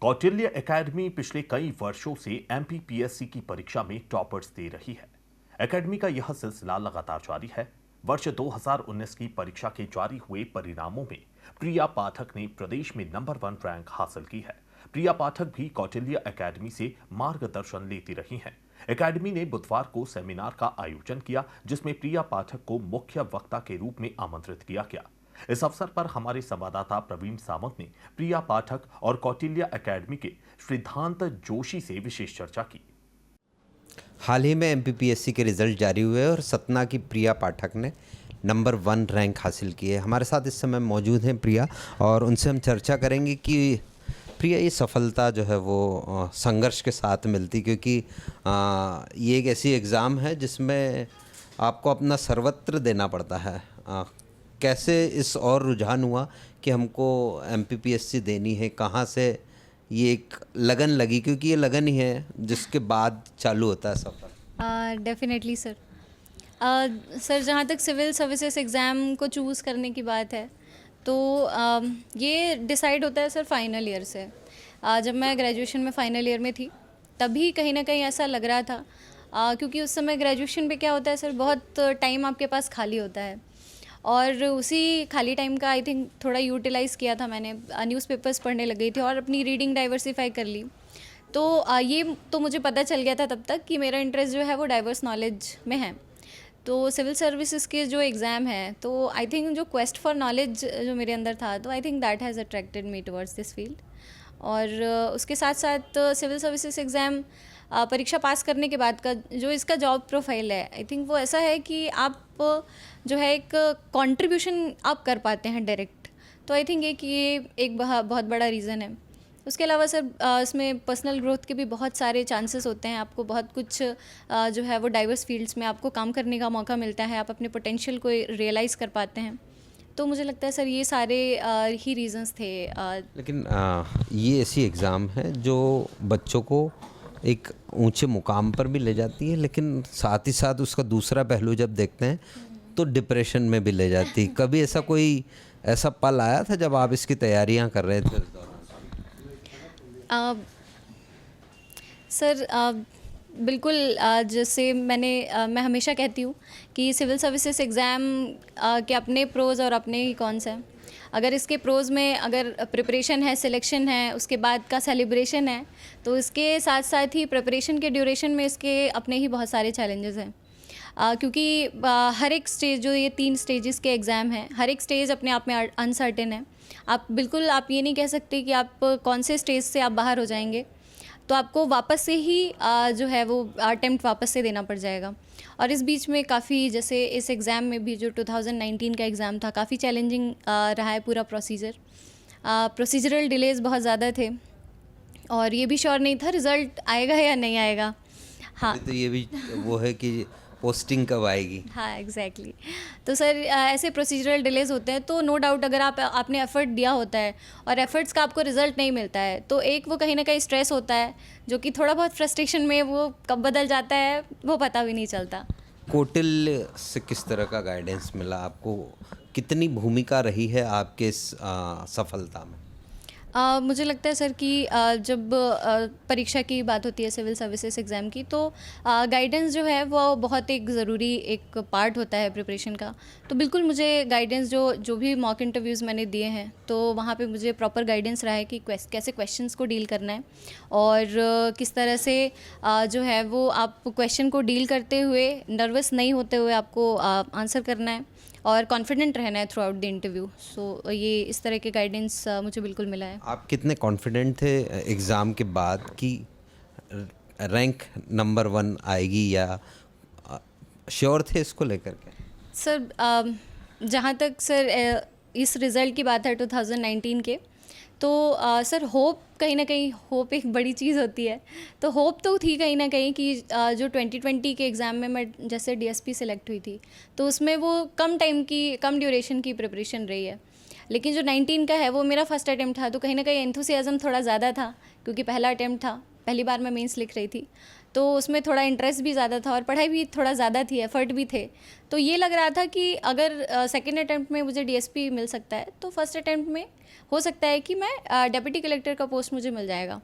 Kautilya academy पिछले कई वर्षों से एमपीपीएससी की परीक्षा में टॉपर्स दे रही है। एकेडमी का यह सिलसिला लगातार जारी है। वर्ष 2019 की परीक्षा के जारी हुए परिणामों में प्रिया पाठक ने प्रदेश में नंबर 1 रैंक हासिल की है। प्रिया पाठक भी कौटिल्य एकेडमी से मार्गदर्शन लेती रही हैं। एकेडमी ने बुधवार को सेमिनार का आयोजन किया, जिसमें प्रिया पाठक को मुख्य वक्ता के रूप में आमंत्रित किया गया। इस अवसर पर हमारे संवाददाता प्रवीण सावंत ने प्रिया पाठक और कौटिल्य एकेडमी के सिद्धांत जोशी से विशेष चर्चा की। हाल ही में एमपीपीएससी के रिजल्ट जारी हुए और सतना की प्रिया पाठक ने नंबर 1 रैंक हासिल की है। हमारे साथ इस समय मौजूद हैं प्रिया, और उनसे हम चर्चा करेंगे कि प्रिया ये सफलता जो है वो संघर्ष के साथ मिलती, क्योंकि ये एक ऐसी एग्ज़ाम है जिसमें आपको अपना सर्वत्र देना पड़ता है। कैसे इस और रुझान हुआ कि हमको एमपीपीएससी देनी है, कहाँ से ये एक लगन लगी, क्योंकि ये लगन ही है जिसके बाद चालू होता है सफ़र? Definitely sir. सर, जहाँ तक सिविल सर्विसेज एग्ज़ाम को चूज़ करने की बात है तो ये डिसाइड होता है सर फाइनल ईयर से। जब मैं ग्रेजुएशन में फ़ाइनल ईयर में थी तभी कहीं ना कहीं ऐसा लग रहा था, क्योंकि उस समय ग्रेजुएशन पे क्या होता है सर, बहुत टाइम आपके पास खाली होता है, और उसी खाली टाइम का आई थिंक थोड़ा यूटिलाइज़ किया था मैंने। न्यूज़पेपर्स पढ़ने लग गई थी और अपनी रीडिंग डाइवर्सिफाई कर ली। तो ये तो मुझे पता चल गया था तब तक कि मेरा इंटरेस्ट जो है वो डाइवर्स नॉलेज में है। तो सिविल सर्विसेज के जो एग्ज़ाम है तो आई थिंक जो क्वेस्ट फॉर नॉलेज जो मेरे अंदर था, तो I think that has attracted me towards this field. और उसके साथ साथ सिविल सर्विसेज एग्ज़ाम परीक्षा पास करने के बाद का जो इसका जॉब प्रोफाइल है, आई थिंक वो ऐसा है कि आप जो है एक कंट्रीब्यूशन आप कर पाते हैं डायरेक्ट। तो आई थिंक ये एक बहुत बड़ा रीज़न है। उसके अलावा सर इसमें पर्सनल ग्रोथ के भी बहुत सारे चांसेस होते हैं। आपको बहुत कुछ जो है वो डाइवर्स फील्ड्स में आपको काम करने का मौका मिलता है, आप अपने पोटेंशियल को रियलाइज़ कर पाते हैं। तो मुझे लगता है सर ये सारे ही रीज़न्स थे। लेकिन ये ऐसी एग्ज़ाम है जो बच्चों को एक ऊंचे मुकाम पर भी ले जाती है, लेकिन साथ ही साथ उसका दूसरा पहलू जब देखते हैं तो डिप्रेशन में भी ले जाती है। कभी ऐसा पल आया था जब आप इसकी तैयारियां कर रहे थे उस दौरान? सर बिल्कुल। जैसे मैं हमेशा कहती हूँ कि सिविल सर्विसेज एग्ज़ाम के अपने प्रोज़ और अपने ही कॉन्स हैं। अगर इसके प्रोज़ में अगर प्रिपरेशन है, सिलेक्शन है, उसके बाद का सेलिब्रेशन है, तो इसके साथ साथ ही प्रिपरेशन के ड्यूरेशन में इसके अपने ही बहुत सारे चैलेंजेस हैं। क्योंकि हर एक स्टेज, जो ये 3 स्टेजेस के एग्ज़ाम हैं, हर एक स्टेज अपने आप में अनसर्टेन है। आप ये नहीं कह सकते कि आप कौन से स्टेज से आप बाहर हो जाएंगे, तो आपको वापस से ही जो है वो अटेम्प्ट वापस से देना पड़ जाएगा। और इस बीच में काफ़ी, जैसे इस एग्ज़ाम में भी जो 2019 का एग्ज़ाम था, काफ़ी चैलेंजिंग रहा है पूरा प्रोसीजरल डिलेज़ बहुत ज़्यादा थे, और ये भी श्योर नहीं था रिज़ल्ट आएगा या नहीं आएगा। हाँ, तो ये भी वो है कि पोस्टिंग कब आएगी। हाँ, एग्जैक्टली। तो सर ऐसे प्रोसीजरल डिलेज होते हैं, तो नो डाउट अगर आपने एफ़र्ट दिया होता है और एफ़र्ट्स का आपको रिजल्ट नहीं मिलता है, तो एक वो कहीं ना कहीं स्ट्रेस होता है, जो कि थोड़ा बहुत फ्रस्ट्रेशन में वो कब बदल जाता है वो पता भी नहीं चलता। कौटिल्य से किस तरह का गाइडेंस मिला आपको? कितनी भूमिका रही है आपके इस सफलता में? मुझे लगता है सर कि जब परीक्षा की बात होती है सिविल सर्विसेज एग्ज़ाम की, तो गाइडेंस जो है वो बहुत एक ज़रूरी एक पार्ट होता है प्रिपरेशन का। तो बिल्कुल मुझे गाइडेंस जो भी मॉक इंटरव्यूज़ मैंने दिए हैं, तो वहाँ पे मुझे प्रॉपर गाइडेंस रहा है कि कैसे क्वेश्चंस को डील करना है, और किस तरह से जो है वो आप क्वेश्चन को डील करते हुए नर्वस नहीं होते हुए आपको आंसर करना है, और कॉन्फिडेंट रहना है थ्रू आउट द इंटरव्यू। सो ये इस तरह के गाइडेंस मुझे बिल्कुल मिला है। आप कितने कॉन्फिडेंट थे एग्ज़ाम के बाद कि रैंक नंबर 1 आएगी, या श्योर थे इसको लेकर के? सर जहाँ तक सर इस रिज़ल्ट की बात है 2019 के, तो सर होप, कहीं ना कहीं होप एक बड़ी चीज़ होती है। तो होप तो थी कहीं ना कहीं कि जो 2020 के एग्ज़ाम में मैं जैसे डीएसपी सेलेक्ट हुई थी, तो उसमें वो कम ड्यूरेशन की प्रिपरेशन रही है। लेकिन जो 19 का है वो मेरा फर्स्ट अटैम्प्ट था, तो कहीं ना कहीं एंथुसियाज़म थोड़ा ज़्यादा था, क्योंकि पहला अटैम्प्ट था, पहली बार मैं मेंस लिख रही थी। तो उसमें थोड़ा इंटरेस्ट भी ज़्यादा था और पढ़ाई भी थोड़ा ज़्यादा थी, एफर्ट भी थे। तो ये लग रहा था कि अगर सेकेंड अटैम्प्ट में मुझे डीएसपी मिल सकता है तो फर्स्ट अटैम्प्ट में हो सकता है कि मैं डेप्यूटी कलेक्टर का पोस्ट मुझे मिल जाएगा।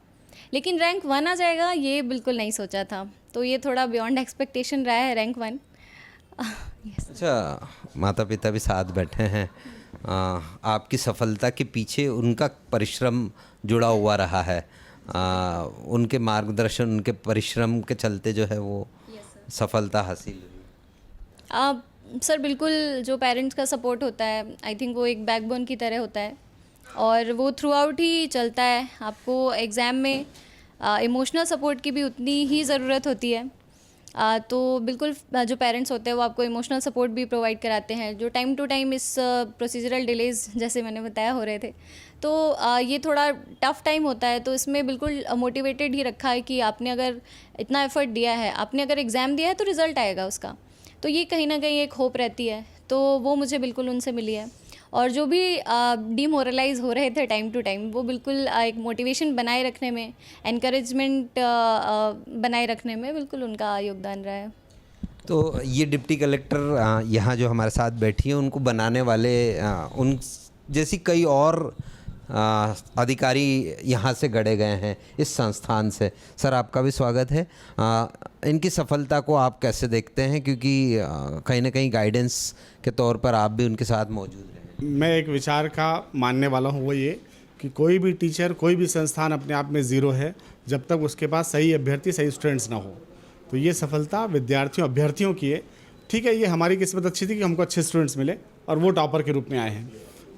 लेकिन रैंक 1 आ जाएगा ये बिल्कुल नहीं सोचा था, तो ये थोड़ा बियॉन्ड एक्सपेक्टेशन रहा है रैंक 1। अच्छा, माता पिता भी साथ बैठे हैं, आपकी सफलता के पीछे उनका परिश्रम जुड़ा हुआ रहा है, उनके मार्गदर्शन, उनके परिश्रम के चलते जो है वो सफलता हासिल हुई। सर बिल्कुल, जो पेरेंट्स का सपोर्ट होता है आई थिंक वो एक बैकबोन की तरह होता है और वो थ्रू आउट ही चलता है। आपको एग्ज़ाम में इमोशनल सपोर्ट की भी उतनी ही ज़रूरत होती है। तो बिल्कुल जो पेरेंट्स होते हैं वो आपको इमोशनल सपोर्ट भी प्रोवाइड कराते हैं, जो टाइम टू टाइम इस प्रोसीजरल डिलेज़ जैसे मैंने बताया हो रहे थे। तो ये थोड़ा टफ़ टाइम होता है, तो इसमें बिल्कुल मोटिवेटेड ही रखा है कि आपने अगर इतना एफ़र्ट दिया है, आपने अगर एग्ज़ाम दिया है तो रिज़ल्ट आएगा उसका। तो ये कहीं ना कहीं एक होप रहती है, तो वो मुझे बिल्कुल उनसे मिली है। और जो भी डीमोरलाइज हो रहे थे टाइम टू टाइम, वो बिल्कुल एक मोटिवेशन बनाए रखने में, एनकरेजमेंट बनाए रखने में बिल्कुल उनका योगदान रहा है। तो ये डिप्टी कलेक्टर यहाँ जो हमारे साथ बैठी है, उनको बनाने वाले उन जैसी कई और अधिकारी यहाँ से गढ़े गए हैं इस संस्थान से। सर, आपका भी स्वागत है। इनकी सफलता को आप कैसे देखते हैं, क्योंकि कहीं ना कहीं गाइडेंस के तौर पर आप भी उनके साथ मौजूद रहे। मैं एक विचार का मानने वाला हूँ, वो ये कि कोई भी टीचर, कोई भी संस्थान अपने आप में ज़ीरो है जब तक उसके पास सही अभ्यर्थी, सही स्टूडेंट्स ना हो। तो ये सफलता विद्यार्थियों, अभ्यर्थियों की है। ठीक है, ये हमारी किस्मत अच्छी थी कि हमको अच्छे स्टूडेंट्स मिले और वो टॉपर के रूप में आए हैं।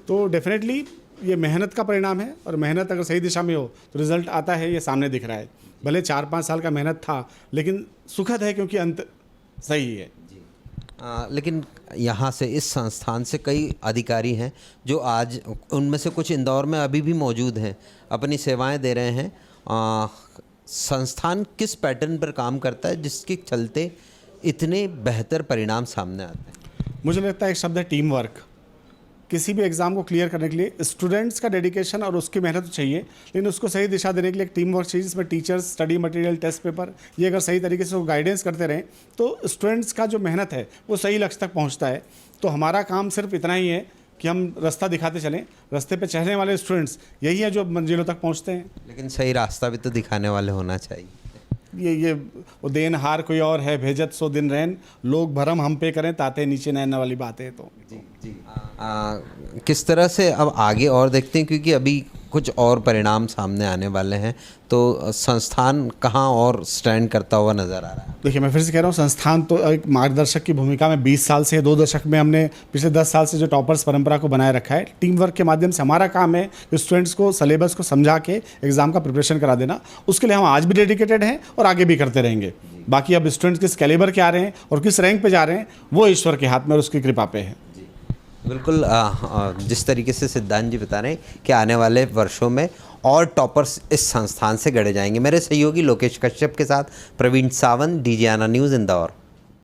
तो डेफिनेटली ये मेहनत का परिणाम है और मेहनत अगर सही दिशा में हो तो रिज़ल्ट आता है, ये सामने दिख रहा है। भले 4-5 साल का मेहनत था, लेकिन सुखद है क्योंकि अंत सही है। लेकिन यहाँ से, इस संस्थान से कई अधिकारी हैं जो आज, उनमें से कुछ इंदौर में अभी भी मौजूद हैं, अपनी सेवाएं दे रहे हैं। संस्थान किस पैटर्न पर काम करता है जिसके चलते इतने बेहतर परिणाम सामने आते हैं? मुझे लगता है एक शब्द है टीम वर्क। किसी भी एग्ज़ाम को क्लियर करने के लिए स्टूडेंट्स का डेडिकेशन और उसकी मेहनत तो चाहिए, लेकिन उसको सही दिशा देने के लिए एक टीम वर्क चाहिए, जिसमें teachers, study material, test paper, ये अगर सही तरीके से वो गाइडेंस करते रहें तो स्टूडेंट्स का जो मेहनत है वो सही लक्ष्य तक पहुंचता है। तो हमारा काम सिर्फ इतना ही है कि हम रास्ता दिखाते चलें। रास्ते पे चलने वाले स्टूडेंट्स यही है जो मंजिलों तक पहुँचते हैं। लेकिन सही रास्ता भी तो दिखाने वाले होना चाहिए। ये वो देन हार कोई और है, भेजत सो दिन रैन, लोग भरम हम पे करें ताते नीचे नैन वाली बात है। तो जी। किस तरह से अब आगे और देखते हैं, क्योंकि अभी कुछ और परिणाम सामने आने वाले हैं, तो संस्थान कहाँ और स्टैंड करता हुआ नज़र आ रहा है? देखिए, मैं फिर से कह रहा हूँ, संस्थान तो एक मार्गदर्शक की भूमिका में 20 साल से, 2 दशक में हमने पिछले 10 साल से जो टॉपर्स परंपरा को बनाए रखा है। टीम वर्क के माध्यम से हमारा काम है कि स्टूडेंट्स को सिलेबस को समझा के एग्ज़ाम का प्रिपरेशन करा देना। उसके लिए हम आज भी डेडिकेटेड हैं और आगे भी करते रहेंगे। बाकी अब स्टूडेंट्स किस कैलिबर के आ रहे हैं और किस रैंक पे जा रहे हैं वो ईश्वर के हाथ में और उसकी कृपा पे है। बिल्कुल, जिस तरीके से सिद्धांत जी बता रहे हैं कि आने वाले वर्षों में और टॉपर्स इस संस्थान से गढ़े जाएंगे। मेरे सहयोगी लोकेश कश्यप के साथ प्रवीण सावंत, डीजीआना न्यूज़, इंदौर।